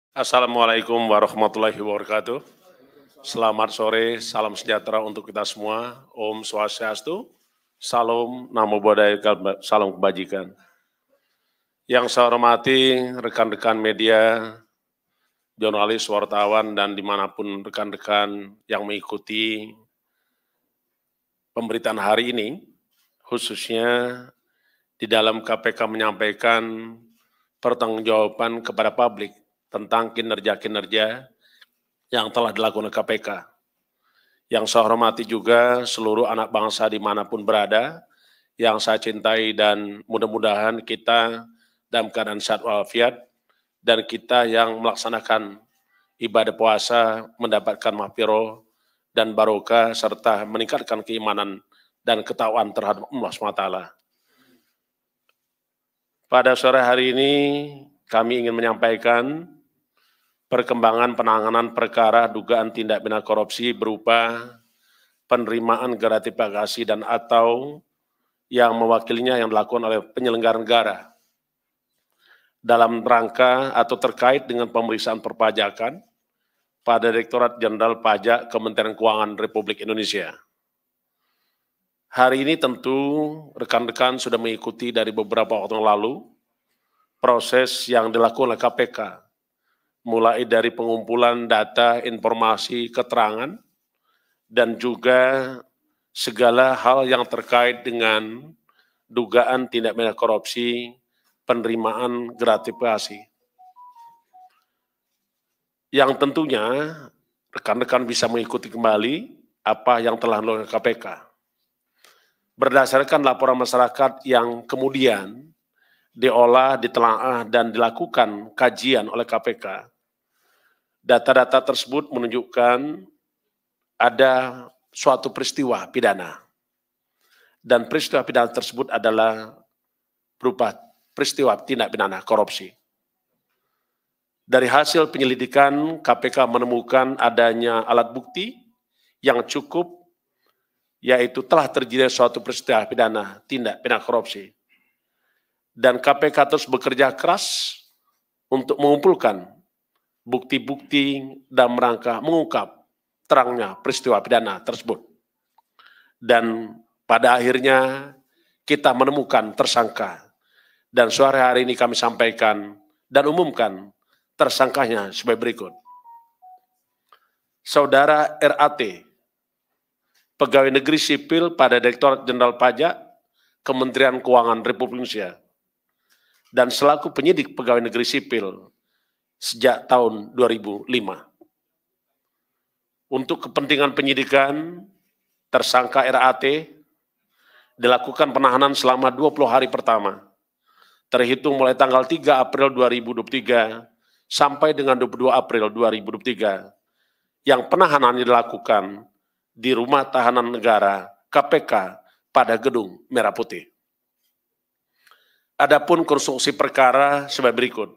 Assalamualaikum warahmatullahi wabarakatuh. Selamat sore, salam sejahtera untuk kita semua. Om Swastiastu, Salam Namo Buddhaya, Salam Kebajikan. Yang saya hormati rekan-rekan media, jurnalis, wartawan, dan dimanapun rekan-rekan yang mengikuti pemberitaan hari ini, khususnya di dalam KPK menyampaikan pertanggungjawaban kepada publik tentang kinerja-kinerja yang telah dilakukan KPK. Yang saya hormati juga seluruh anak bangsa dimanapun berada, yang saya cintai dan mudah-mudahan kita dalam keadaan sehat walafiat, dan kita yang melaksanakan ibadah puasa mendapatkan mahfirah dan barokah serta meningkatkan keimanan dan ketakwaan terhadap Allah SWT. Pada sore hari ini kami ingin menyampaikan perkembangan penanganan perkara dugaan tindak pidana korupsi berupa penerimaan gratifikasi dan atau yang mewakilinya yang dilakukan oleh penyelenggara negara dalam rangka atau terkait dengan pemeriksaan perpajakan pada Direktorat Jenderal Pajak Kementerian Keuangan Republik Indonesia. Hari ini tentu rekan-rekan sudah mengikuti dari beberapa waktu yang lalu proses yang dilakukan oleh KPK, mulai dari pengumpulan data, informasi, keterangan, dan juga segala hal yang terkait dengan dugaan tindak pidana korupsi, penerimaan gratifikasi. Yang tentunya rekan-rekan bisa mengikuti kembali apa yang telah dilakukan KPK. Berdasarkan laporan masyarakat yang kemudian diolah, ditelaah, dan dilakukan kajian oleh KPK, data-data tersebut menunjukkan ada suatu peristiwa pidana. Dan peristiwa pidana tersebut adalah berupa peristiwa tindak pidana korupsi. Dari hasil penyelidikan, KPK menemukan adanya alat bukti yang cukup, yaitu telah terjadi suatu peristiwa pidana tindak pidana korupsi. Dan KPK terus bekerja keras untuk mengumpulkan bukti-bukti dalam rangka mengungkap terangnya peristiwa pidana tersebut. Dan pada akhirnya kita menemukan tersangka. Dan sore hari ini kami sampaikan dan umumkan tersangkanya sebagai berikut. Saudara RAT, pegawai negeri sipil pada Direktorat Jenderal Pajak Kementerian Keuangan Republik Indonesia, dan selaku penyidik pegawai negeri sipil sejak tahun 2005. Untuk kepentingan penyidikan, tersangka RAT dilakukan penahanan selama 20 hari pertama, terhitung mulai tanggal 3 April 2023 sampai dengan 22 April 2023, yang penahanan dilakukan di Rumah Tahanan Negara KPK pada Gedung Merah Putih. Adapun konstruksi perkara sebagai berikut.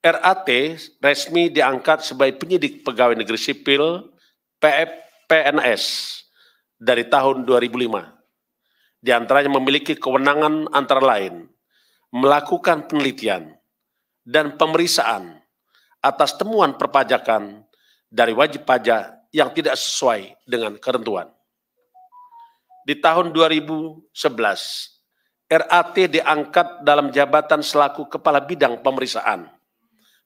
RAT resmi diangkat sebagai penyidik pegawai negeri sipil PNS dari tahun 2005. Di antaranya memiliki kewenangan antara lain melakukan penelitian dan pemeriksaan atas temuan perpajakan dari wajib pajak yang tidak sesuai dengan ketentuan. Di tahun 2011, RAT diangkat dalam jabatan selaku Kepala Bidang Pemeriksaan,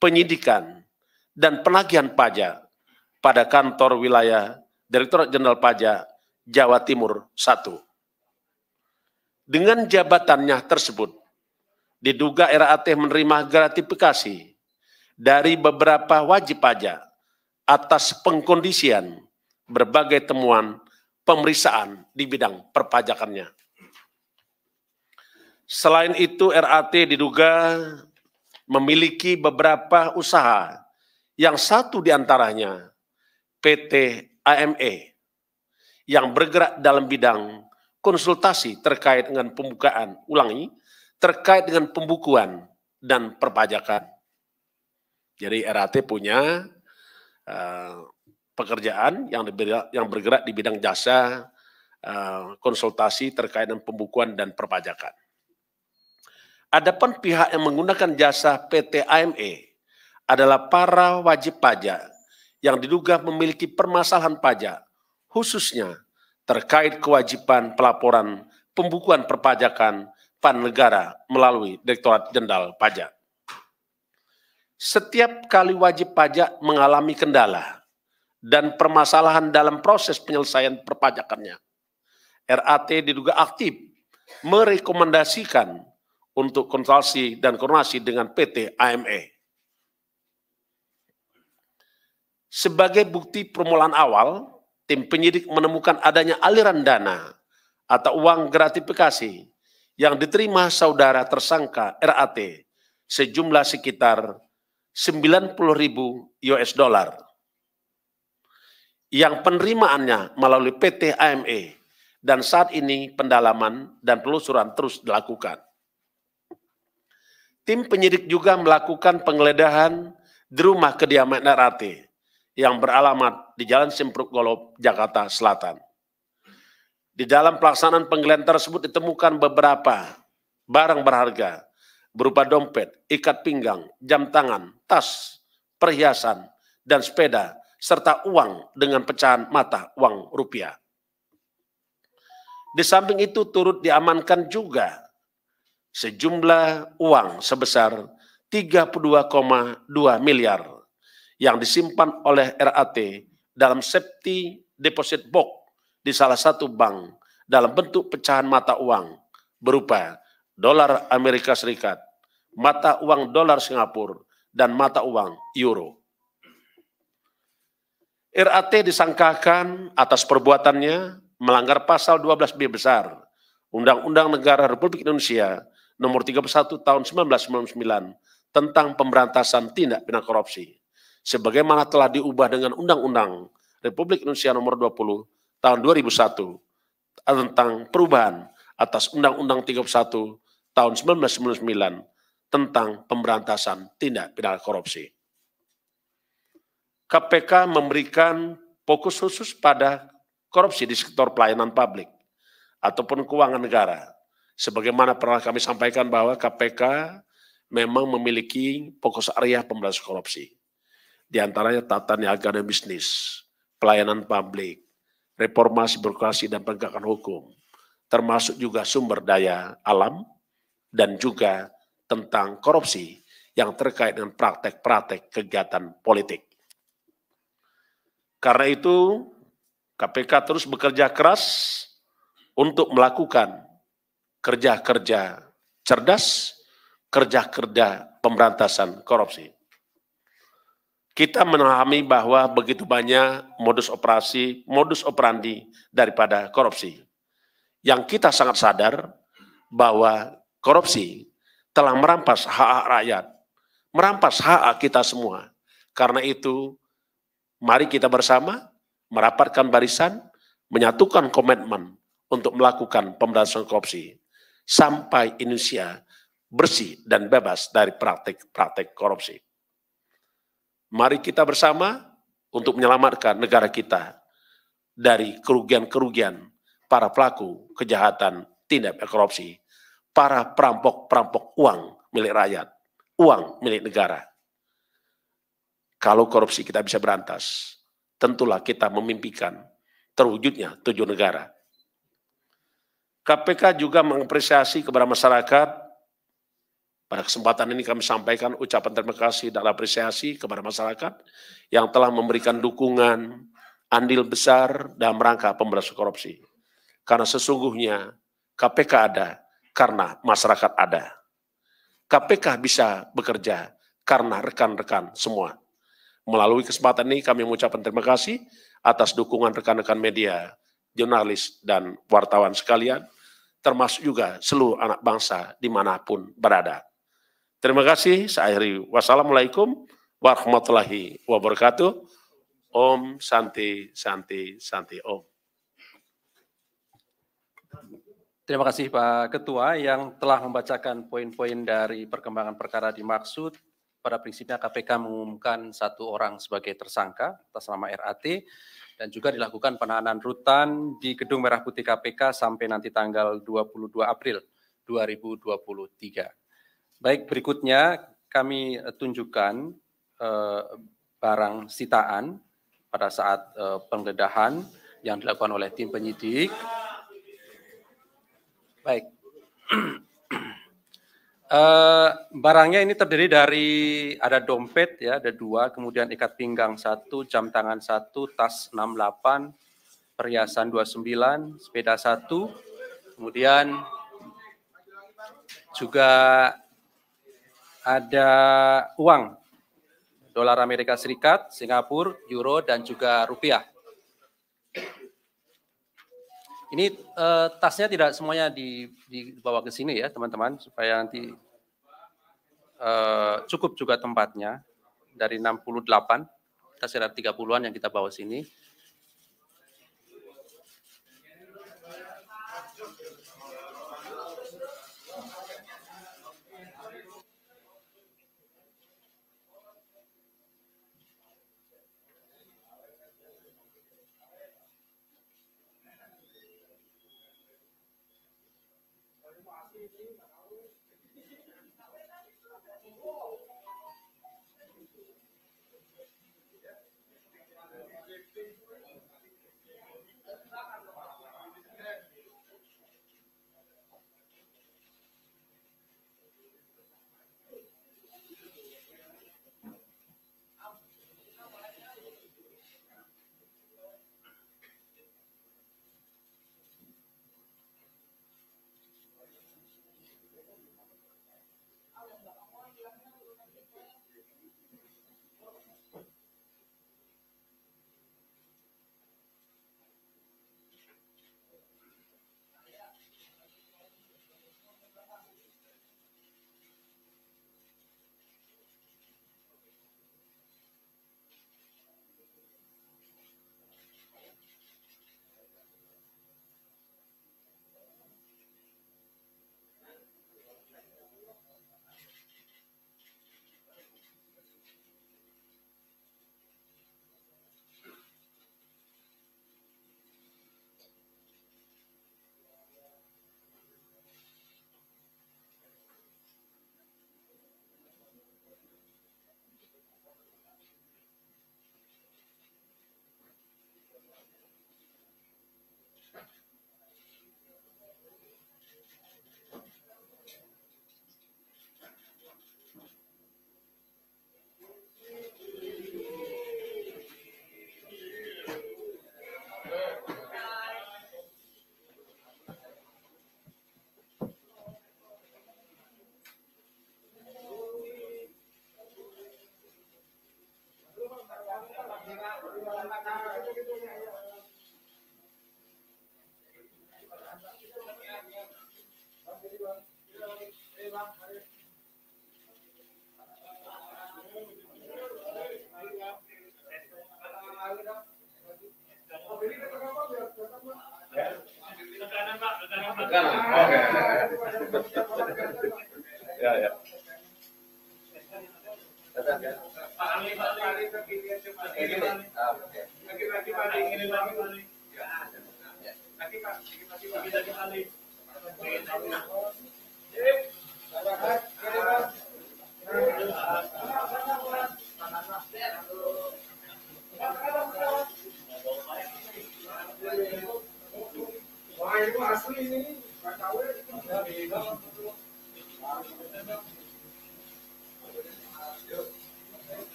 Penyidikan, dan Penagihan Pajak pada kantor wilayah Direktorat Jenderal Pajak Jawa Timur I. Dengan jabatannya tersebut, diduga RAT menerima gratifikasi dari beberapa wajib pajak atas pengkondisian berbagai temuan pemeriksaan di bidang perpajakannya. Selain itu, RAT diduga memiliki beberapa usaha, yang satu diantaranya PT AME, yang bergerak dalam bidang konsultasi terkait dengan terkait dengan pembukuan dan perpajakan. Jadi RAT punya pekerjaan yang bergerak di bidang jasa konsultasi terkait dengan pembukuan dan perpajakan. Adapun pihak yang menggunakan jasa PT AME adalah para wajib pajak yang diduga memiliki permasalahan pajak, khususnya terkait kewajiban pelaporan pembukuan perpajakan pada negara melalui Direktorat Jenderal Pajak. Setiap kali wajib pajak mengalami kendala dan permasalahan dalam proses penyelesaian perpajakannya, RAT diduga aktif merekomendasikan untuk konsultasi dan koordinasi dengan PT AME. Sebagai bukti permulaan awal, tim penyidik menemukan adanya aliran dana atau uang gratifikasi yang diterima saudara tersangka RAT sejumlah sekitar 90.000 US dollar yang penerimaannya melalui PT AME, dan saat ini pendalaman dan penelusuran terus dilakukan. Tim penyidik juga melakukan penggeledahan di rumah kediaman RAT yang beralamat di Jalan Simpruk Golob, Jakarta Selatan. Di dalam pelaksanaan penggeledahan tersebut ditemukan beberapa barang berharga berupa dompet, ikat pinggang, jam tangan, tas, perhiasan, dan sepeda, serta uang dengan pecahan mata uang rupiah. Di samping itu turut diamankan juga sejumlah uang sebesar 32,2 miliar yang disimpan oleh RAT dalam safety deposit box di salah satu bank dalam bentuk pecahan mata uang berupa dolar Amerika Serikat, mata uang dolar Singapura, dan mata uang euro. RAT disangkakan atas perbuatannya melanggar pasal 12B besar Undang-Undang Negara Republik Indonesia Nomor 31 Tahun 1999 tentang pemberantasan tindak pidana korupsi, sebagaimana telah diubah dengan Undang-Undang Republik Indonesia Nomor 20 Tahun 2001 tentang perubahan atas Undang-Undang 31 Tahun 1999 tentang pemberantasan tindak pidana korupsi. KPK memberikan fokus khusus pada korupsi di sektor pelayanan publik ataupun keuangan negara. Sebagaimana pernah kami sampaikan bahwa KPK memang memiliki fokus area pemberantasan korupsi. Di antaranya tata niaga dan bisnis, pelayanan publik, reformasi birokrasi dan penegakan hukum, termasuk juga sumber daya alam, dan juga tentang korupsi yang terkait dengan praktek-praktek kegiatan politik. Karena itu, KPK terus bekerja keras untuk melakukan kerja-kerja cerdas, kerja-kerja pemberantasan korupsi. Kita memahami bahwa begitu banyak modus operandi daripada korupsi. Yang kita sangat sadar bahwa korupsi telah merampas hak rakyat, merampas hak kita semua. Karena itu, mari kita bersama merapatkan barisan, menyatukan komitmen untuk melakukan pemberantasan korupsi sampai Indonesia bersih dan bebas dari praktik-praktik korupsi. Mari kita bersama untuk menyelamatkan negara kita dari kerugian-kerugian para pelaku kejahatan tindak pidana korupsi, para perampok-perampok uang milik rakyat, uang milik negara. Kalau korupsi kita bisa berantas, tentulah kita memimpikan terwujudnya 7 negara. KPK juga mengapresiasi kepada masyarakat. Pada kesempatan ini kami sampaikan ucapan terima kasih dan apresiasi kepada masyarakat yang telah memberikan dukungan andil besar dalam rangka pemberantasan korupsi. Karena sesungguhnya KPK ada karena masyarakat ada. KPK bisa bekerja karena rekan-rekan semua. Melalui kesempatan ini kami mengucapkan terima kasih atas dukungan rekan-rekan media, jurnalis, dan wartawan sekalian, termasuk juga seluruh anak bangsa dimanapun berada. Terima kasih, saya akhiri. Wassalamualaikum warahmatullahi wabarakatuh. Om Santi, Santi, Santi, Om. Terima kasih Pak Ketua yang telah membacakan poin-poin dari perkembangan perkara dimaksud. Pada prinsipnya KPK mengumumkan 1 orang sebagai tersangka atas nama RAT dan juga dilakukan penahanan rutan di Gedung Merah Putih KPK sampai nanti tanggal 22 April 2023. Baik, berikutnya kami tunjukkan barang sitaan pada saat penggeledahan yang dilakukan oleh tim penyidik. Baik. Barangnya ini terdiri dari ada dompet ya, ada 2, kemudian ikat pinggang 1, jam tangan 1, tas 68, perhiasan 29, sepeda 1, kemudian juga ada uang dolar Amerika Serikat, Singapura, euro, dan juga rupiah. Ini tasnya tidak semuanya dibawa ke sini ya teman-teman, supaya nanti cukup juga tempatnya. Dari 68, kita sekitar 30-an yang kita bawa sini.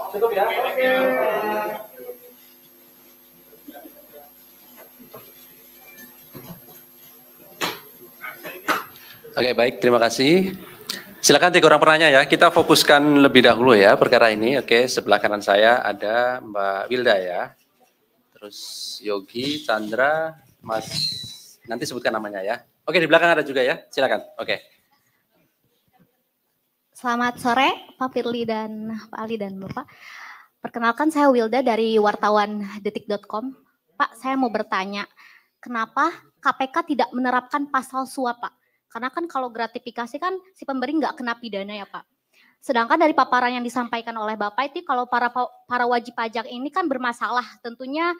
Cukup ya. Oke, baik, terima kasih. Silakan 3 orang penanya ya. Kita fokuskan lebih dahulu ya perkara ini. Oke, sebelah kanan saya ada Mbak Wilda ya. Terus Yogi, Chandra, Mas, nanti sebutkan namanya ya. Oke, di belakang ada juga ya. Silakan. Oke. Selamat sore Pak Firly dan Pak Ali dan Bapak. Perkenalkan saya Wilda dari wartawan detik.com. Pak, saya mau bertanya, kenapa KPK tidak menerapkan pasal suap, Pak? Karena kan kalau gratifikasi kan si pemberi nggak kena pidana ya, Pak. Sedangkan dari paparan yang disampaikan oleh Bapak itu kalau para wajib pajak ini kan bermasalah, tentunya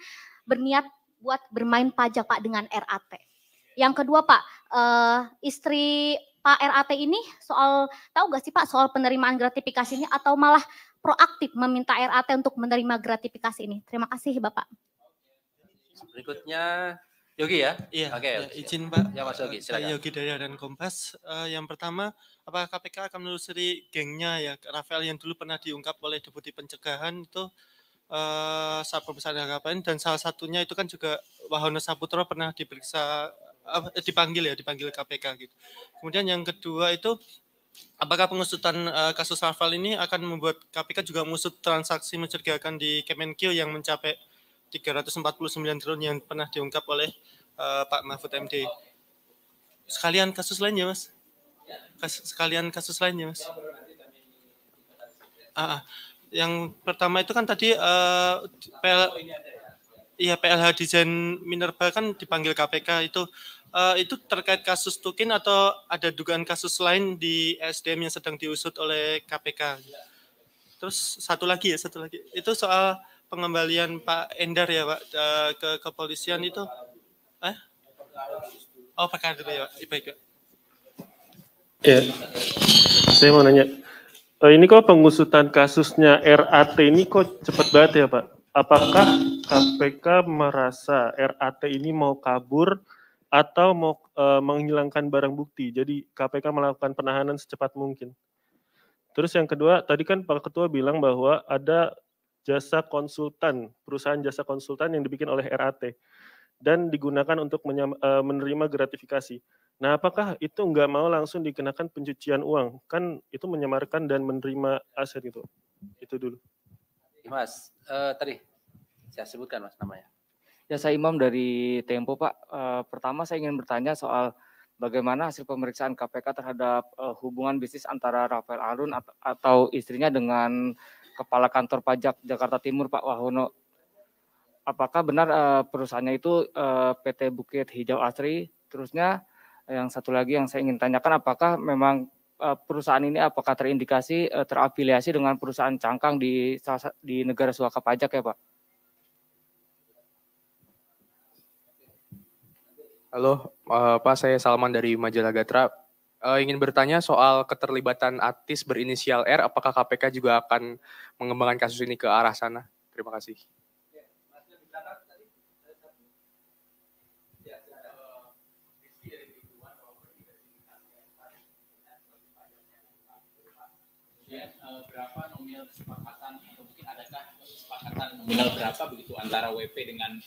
berniat buat bermain pajak Pak dengan RAT. Yang kedua Pak, istri Pak RAT ini soal, tahu gak sih Pak soal penerimaan gratifikasi ini atau malah proaktif meminta RAT untuk menerima gratifikasi ini? Terima kasih Bapak. Berikutnya Yogi ya? Iya, Oke, ya, izin Pak. Ya Mas Yogi, silakan. Yogi dari Harian Kompas. Yang pertama, apakah KPK akan menelusuri gengnya ya Rafael yang dulu pernah diungkap oleh Deputi Pencegahan itu Satpol Besar KPN, dan salah satunya itu kan juga Wahono Saputro pernah diperiksa dipanggil KPK gitu. Kemudian yang kedua itu apakah pengusutan kasus Rafael ini akan membuat KPK juga mengusut transaksi mencurigakan di Kemenkeu yang mencapai 349 triliun yang pernah diungkap oleh Pak Mahfud MD. Sekalian kasus lainnya, Mas. Yang pertama itu kan tadi PLH Desain Minerba kan dipanggil KPK itu terkait kasus Tukin atau ada dugaan kasus lain di SDM yang sedang diusut oleh KPK. Terus satu lagi itu soal pengembalian Pak Endar ya Pak ke kepolisian itu perkara dulu ya Pak. Baik Pak. Ya, saya mau nanya, ini kok pengusutan kasusnya RAT ini kok cepat banget ya Pak? Apakah KPK merasa RAT ini mau kabur atau mau menghilangkan barang bukti? Jadi KPK melakukan penahanan secepat mungkin. Terus yang kedua, tadi kan Pak Ketua bilang bahwa ada jasa konsultan, perusahaan jasa konsultan yang dibikin oleh RAT dan digunakan untuk menerima gratifikasi. Nah, apakah itu nggak mau langsung dikenakan pencucian uang? Kan itu menyamarkan dan menerima aset itu. Itu dulu. Mas, tadi saya sebutkan Mas namanya. Ya, saya Imam dari Tempo Pak. Pertama saya ingin bertanya soal bagaimana hasil pemeriksaan KPK terhadap hubungan bisnis antara Rafael Alun atau istrinya dengan Kepala Kantor Pajak Jakarta Timur Pak Wahono. Apakah benar perusahaannya itu PT Bukit Hijau Asri? Terusnya yang satu lagi yang saya ingin tanyakan, apakah memang perusahaan ini apakah terindikasi terafiliasi dengan perusahaan cangkang di negara suaka pajak ya Pak? Halo, Pak, saya Salman dari Majalah Gatra. Ingin bertanya soal keterlibatan artis berinisial R, apakah KPK juga akan mengembangkan kasus ini ke arah sana? Terima kasih. Berapa nominal kesepakatan atau mungkin adakah kesepakatan nominal berapa begitu antara WP dengan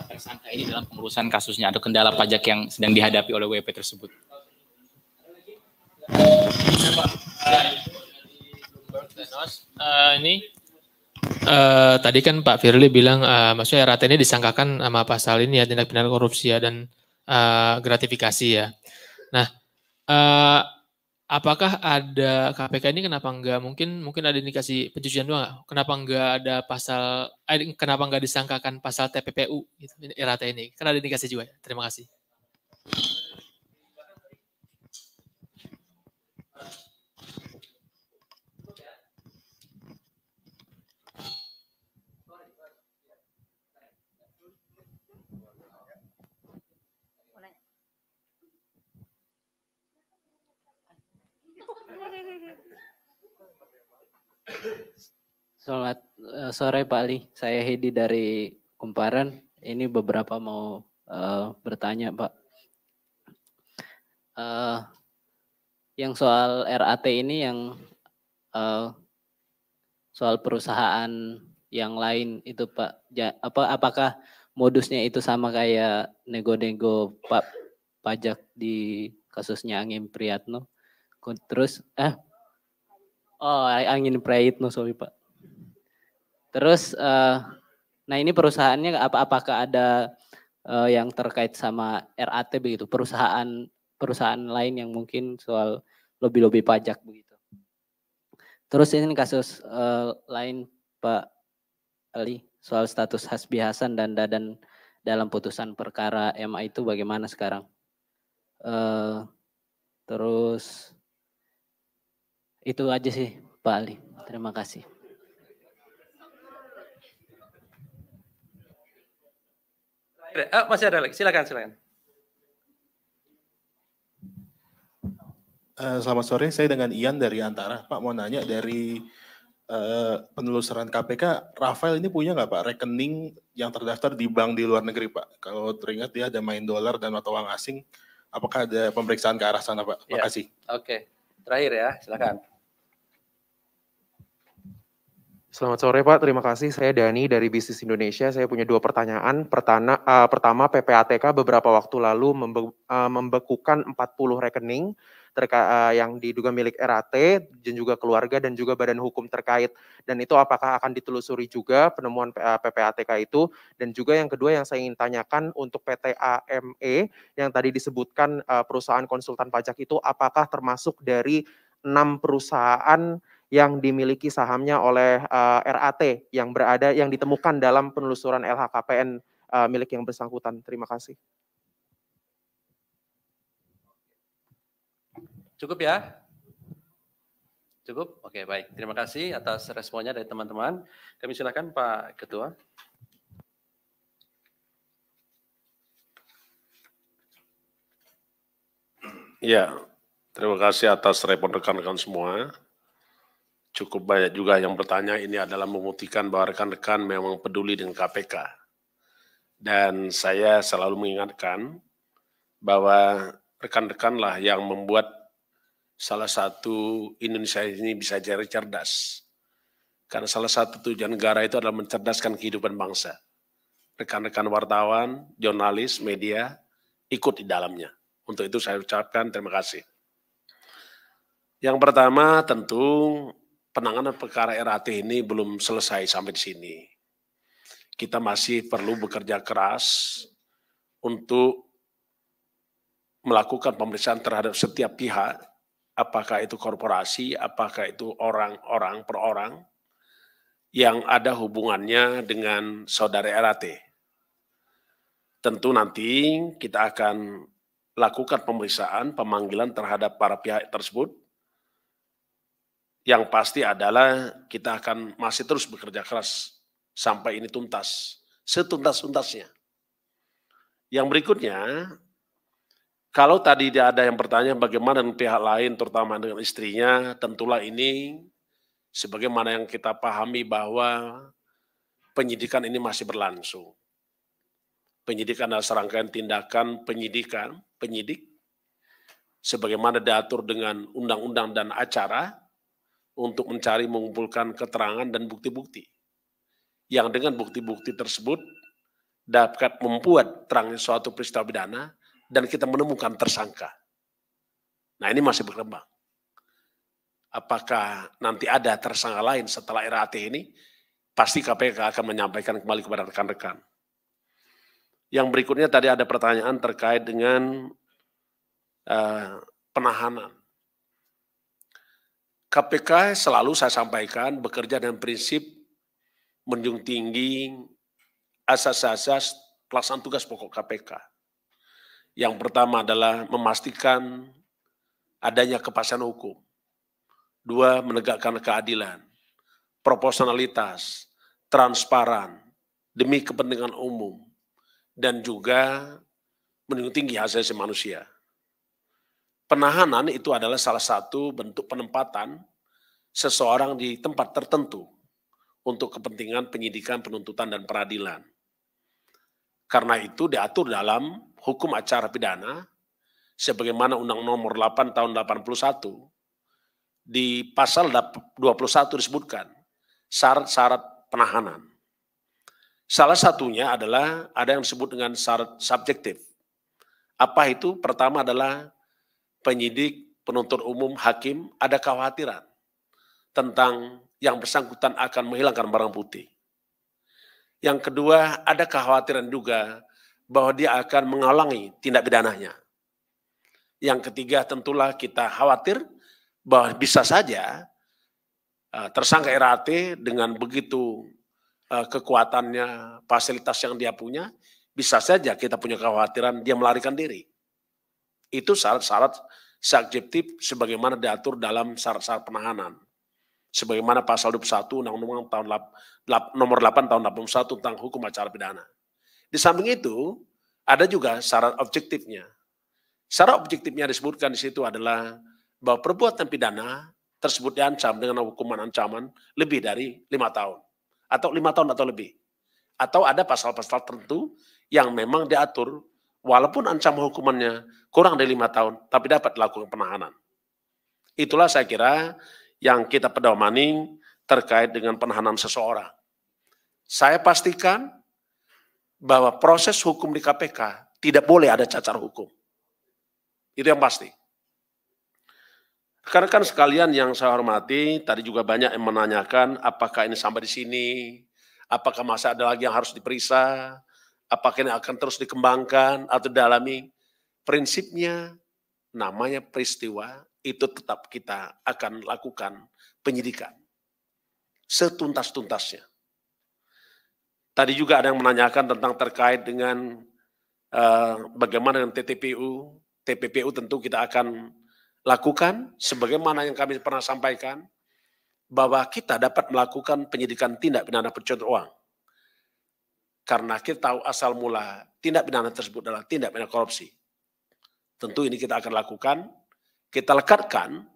tersangka ini dalam pengurusan kasusnya atau kendala pajak yang sedang dihadapi oleh WP tersebut? Tadi kan Pak Firly bilang maksudnya RAT ini disangkakan sama pasal ini ya, tindak pidana korupsi ya, dan gratifikasi ya. Nah, apakah ada KPK ini kenapa enggak mungkin ada indikasi pencucian uang? Kenapa enggak ada pasal kenapa enggak disangkakan pasal TPPU gitu, RAT ini? Kan ada indikasi juga ya. Terima kasih. Selamat sore Pak Ali, saya Hedi dari Kumparan. Ini beberapa mau bertanya Pak. Yang soal RAT ini yang soal perusahaan yang lain itu Pak, apakah modusnya itu sama kayak nego-nego Pak pajak di kasusnya Angin Priyatno? Terus Angin Prayitno, sorry Pak. Terus, nah ini perusahaannya apakah ada yang terkait sama RAT begitu, perusahaan lain yang mungkin soal lobby-lobby pajak begitu. Terus ini kasus lain Pak Ali, soal status Hasbi Hasan dan Dadan dalam putusan perkara MA itu bagaimana sekarang? Terus itu aja sih Pak Ali, terima kasih. Masih ada lagi, silakan. Selamat sore, saya dengan Ian dari Antara. Pak mau nanya dari penelusuran KPK, Rafael ini punya nggak Pak rekening yang terdaftar di bank di luar negeri Pak? Kalau teringat dia ada main dolar dan mata uang asing, apakah ada pemeriksaan ke arah sana Pak? Ya. Makasih. Oke, terakhir ya, silakan. Selamat sore Pak, terima kasih. Saya Dani dari Bisnis Indonesia. Saya punya 2 pertanyaan. Pertama, PPATK beberapa waktu lalu membekukan 40 rekening yang diduga milik RAT dan juga keluarga dan juga badan hukum terkait. Dan itu apakah akan ditelusuri juga penemuan PPATK itu? Dan juga yang kedua yang saya ingin tanyakan untuk PT AME yang tadi disebutkan perusahaan konsultan pajak itu apakah termasuk dari 6 perusahaan yang dimiliki sahamnya oleh RAT yang ditemukan dalam penelusuran LHKPN milik yang bersangkutan. Terima kasih. Cukup ya? Cukup? Oke, baik. Terima kasih atas responnya dari teman-teman. Kami silakan Pak Ketua. Ya, terima kasih atas respon rekan-rekan semua. Cukup banyak juga yang bertanya, ini adalah membuktikan bahwa rekan-rekan memang peduli dengan KPK. Dan saya selalu mengingatkan bahwa rekan-rekanlah yang membuat salah satu Indonesia ini bisa jadi cerdas. Karena salah satu tujuan negara itu adalah mencerdaskan kehidupan bangsa. Rekan-rekan wartawan, jurnalis, media ikut di dalamnya. Untuk itu saya ucapkan terima kasih. Yang pertama tentu penanganan perkara RAT ini belum selesai sampai di sini. Kita masih perlu bekerja keras untuk melakukan pemeriksaan terhadap setiap pihak, apakah itu korporasi, apakah itu orang-orang per orang, yang ada hubungannya dengan saudara RAT. Tentu nanti kita akan lakukan pemeriksaan, pemanggilan terhadap para pihak tersebut. Yang pasti adalah kita akan masih terus bekerja keras sampai ini tuntas, setuntas-tuntasnya. Yang berikutnya, kalau tadi ada yang bertanya bagaimana dengan pihak lain, terutama dengan istrinya, tentulah ini sebagaimana yang kita pahami bahwa penyidikan ini masih berlangsung. Penyidikan adalah serangkaian tindakan penyidik, sebagaimana diatur dengan undang-undang dan acara, untuk mencari mengumpulkan keterangan dan bukti-bukti. Yang dengan bukti-bukti tersebut dapat membuat terangnya suatu peristiwa pidana dan kita menemukan tersangka. Nah ini masih berkembang. Apakah nanti ada tersangka lain setelah RAT ini? Pasti KPK akan menyampaikan kembali kepada rekan-rekan. Yang berikutnya tadi ada pertanyaan terkait dengan penahanan. KPK selalu saya sampaikan bekerja dengan prinsip menjunjung tinggi asas-asas pelaksanaan tugas pokok KPK. Yang pertama adalah memastikan adanya kepastian hukum. 2, menegakkan keadilan, proporsionalitas, transparan, demi kepentingan umum, dan juga menjunjung tinggi hak asasi manusia. Penahanan itu adalah salah satu bentuk penempatan seseorang di tempat tertentu untuk kepentingan penyidikan, penuntutan, dan peradilan. Karena itu diatur dalam hukum acara pidana, sebagaimana Undang Nomor 8 Tahun 81, di pasal 21 disebutkan syarat-syarat penahanan. Salah satunya adalah ada yang disebut dengan syarat subjektif. Apa itu? Pertama adalah penyidik, penuntut umum, hakim ada kekhawatiran tentang yang bersangkutan akan menghilangkan barang bukti. Yang kedua, ada kekhawatiran juga bahwa dia akan menghalangi tindak pidananya. Yang ketiga, tentulah kita khawatir bahwa bisa saja tersangka RAT dengan begitu kekuatannya, fasilitas yang dia punya, bisa saja kita punya kekhawatiran dia melarikan diri. Itu syarat-syarat subjektif sebagaimana diatur dalam syarat-syarat penahanan. Sebagaimana pasal 21 Undang-Undang Nomor 8 Tahun 81 tentang hukum acara pidana. Di samping itu, ada juga syarat objektifnya. Syarat objektifnya disebutkan di situ adalah bahwa perbuatan pidana tersebut diancam dengan hukuman ancaman lebih dari 5 tahun. Atau 5 tahun atau lebih. Atau ada pasal-pasal tertentu yang memang diatur walaupun ancaman hukumannya kurang dari 5 tahun, tapi dapat dilakukan penahanan. Itulah saya kira yang kita pedomani terkait dengan penahanan seseorang. Saya pastikan bahwa proses hukum di KPK tidak boleh ada cacat hukum. Itu yang pasti. Rekan-rekan sekalian yang saya hormati, tadi juga banyak yang menanyakan apakah ini sampai di sini, apakah masih ada lagi yang harus diperiksa, apakah ini akan terus dikembangkan atau didalami. Prinsipnya namanya peristiwa itu tetap kita akan lakukan penyidikan setuntas-tuntasnya. Tadi juga ada yang menanyakan tentang terkait dengan bagaimana dengan TPPU. TPPU tentu kita akan lakukan sebagaimana yang kami pernah sampaikan bahwa kita dapat melakukan penyidikan tindak pidana pencucian uang. Karena kita tahu asal mula tindak pidana tersebut adalah tindak pidana korupsi. Tentu ini kita akan lakukan, kita lekatkan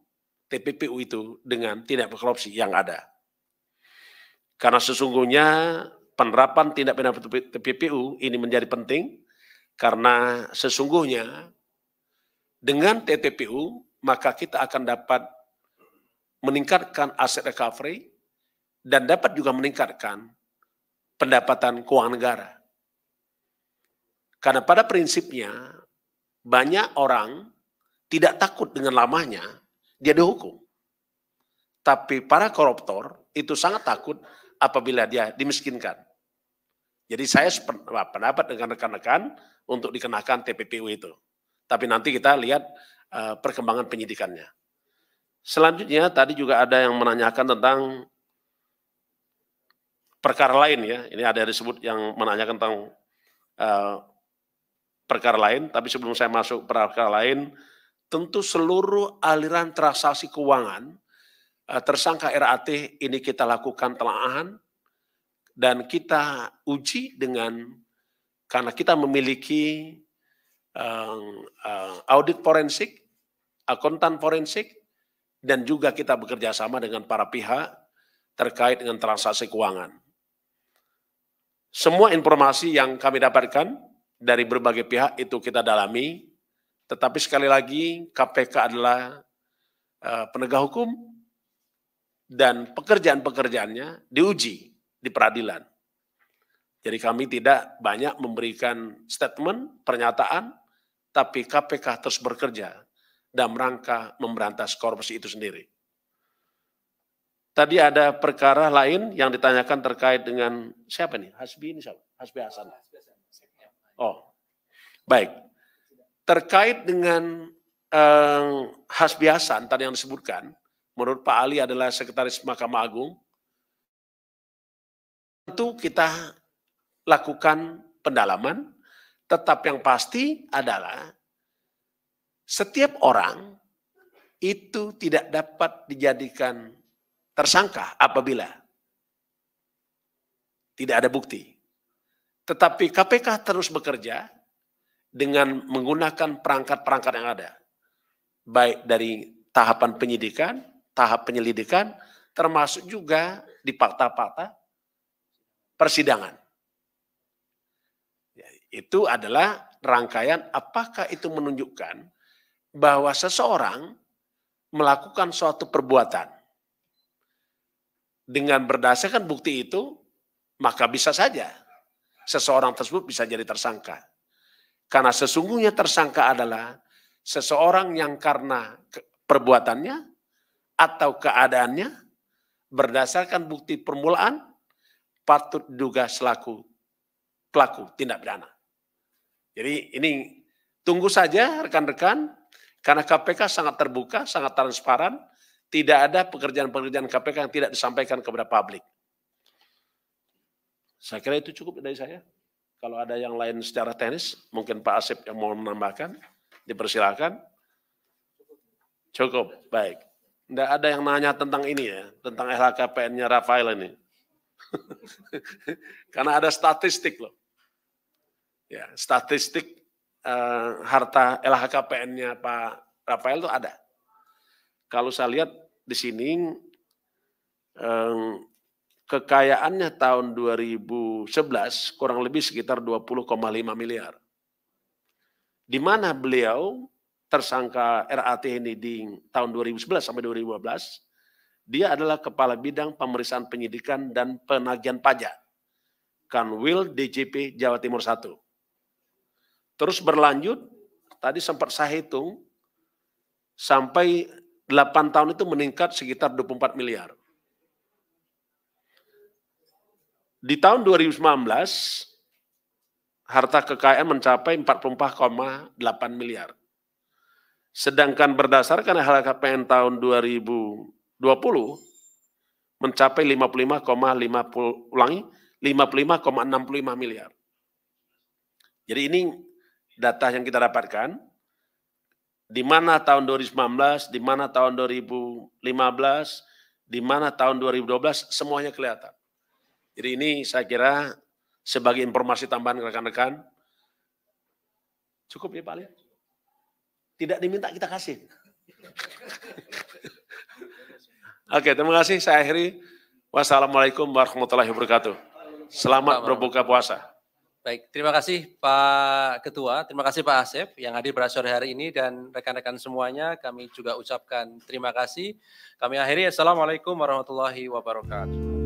TPPU itu dengan tindak pidana korupsi yang ada. Karena sesungguhnya penerapan tindak pidana TPPU ini menjadi penting karena sesungguhnya dengan TPPU maka kita akan dapat meningkatkan aset recovery dan dapat juga meningkatkan pendapatan keuangan negara. Karena pada prinsipnya banyak orang tidak takut dengan lamanya dia dihukum. Tapi para koruptor itu sangat takut apabila dia dimiskinkan. Jadi saya pendapat dengan rekan-rekan untuk dikenakan TPPU itu. Tapi nanti kita lihat perkembangan penyidikannya. Selanjutnya tadi juga ada yang menanyakan tentang perkara lain ya. Ini ada yang disebut yang menanyakan tentang perkara lain. Tapi sebelum saya masuk perkara lain, tentu seluruh aliran transaksi keuangan tersangka RAT ini kita lakukan telaahan dan kita uji dengan karena kita memiliki audit forensik, akuntan forensik, dan juga kita bekerja sama dengan para pihak terkait dengan transaksi keuangan. Semua informasi yang kami dapatkan dari berbagai pihak itu kita dalami, tetapi sekali lagi KPK adalah penegak hukum dan pekerjaan-pekerjaannya diuji di peradilan. Jadi kami tidak banyak memberikan statement, pernyataan, tapi KPK terus bekerja dalam rangka memberantas korupsi itu sendiri. Tadi ada perkara lain yang ditanyakan terkait dengan siapa nih? Hasbi ini siapa? Hasbi Hasan. Oh, baik. Terkait dengan Hasbi Hasan tadi yang disebutkan, menurut Pak Ali adalah Sekretaris Mahkamah Agung, tentu kita lakukan pendalaman, tetap yang pasti adalah setiap orang itu tidak dapat dijadikan tersangka apabila tidak ada bukti. Tetapi KPK terus bekerja dengan menggunakan perangkat-perangkat yang ada. Baik dari tahapan penyidikan, tahap penyelidikan, termasuk juga di fakta-fakta persidangan. Itu adalah rangkaian apakah itu menunjukkan bahwa seseorang melakukan suatu perbuatan. Dengan berdasarkan bukti itu, maka bisa saja seseorang tersebut bisa jadi tersangka. Karena sesungguhnya tersangka adalah seseorang yang karena perbuatannya atau keadaannya berdasarkan bukti permulaan patut diduga selaku pelaku tindak pidana. Jadi ini tunggu saja rekan-rekan, karena KPK sangat terbuka, sangat transparan, tidak ada pekerjaan-pekerjaan KPK yang tidak disampaikan kepada publik. Saya kira itu cukup dari saya. Kalau ada yang lain secara teknis, mungkin Pak Asep yang mau menambahkan, dipersilakan. Cukup, baik. Tidak ada yang nanya tentang ini ya, tentang LHKPN-nya Rafael ini. Karena ada statistik loh. Ya, statistik harta LHKPN-nya Pak Rafael itu ada. kalau saya lihat di sini kekayaannya tahun 2011 kurang lebih sekitar 20,5 miliar. Di mana beliau tersangka RAT ini di tahun 2011 sampai 2015, dia adalah Kepala Bidang Pemeriksaan Penyidikan dan Penagihan Pajak, Kanwil DJP Jawa Timur 1. Terus berlanjut, tadi sempat saya hitung, sampai 8 tahun itu meningkat sekitar 24 miliar. Di tahun 2019, harta kekayaan mencapai 44,8 miliar. Sedangkan berdasarkan LHKPN tahun 2020, mencapai 55,65 miliar. Jadi ini data yang kita dapatkan, di mana tahun 2019, di mana tahun 2015, di mana tahun 2012, semuanya kelihatan. Jadi ini saya kira sebagai informasi tambahan rekan-rekan, cukup ya Pak Ali? Tidak diminta kita kasih. Oke, terima kasih. Saya akhiri. Wassalamualaikum warahmatullahi wabarakatuh. Selamat berbuka puasa. Baik, terima kasih Pak Ketua, terima kasih Pak Asep yang hadir pada sore hari ini dan rekan-rekan semuanya. Kami juga ucapkan terima kasih. Kami akhiri. Assalamualaikum warahmatullahi wabarakatuh.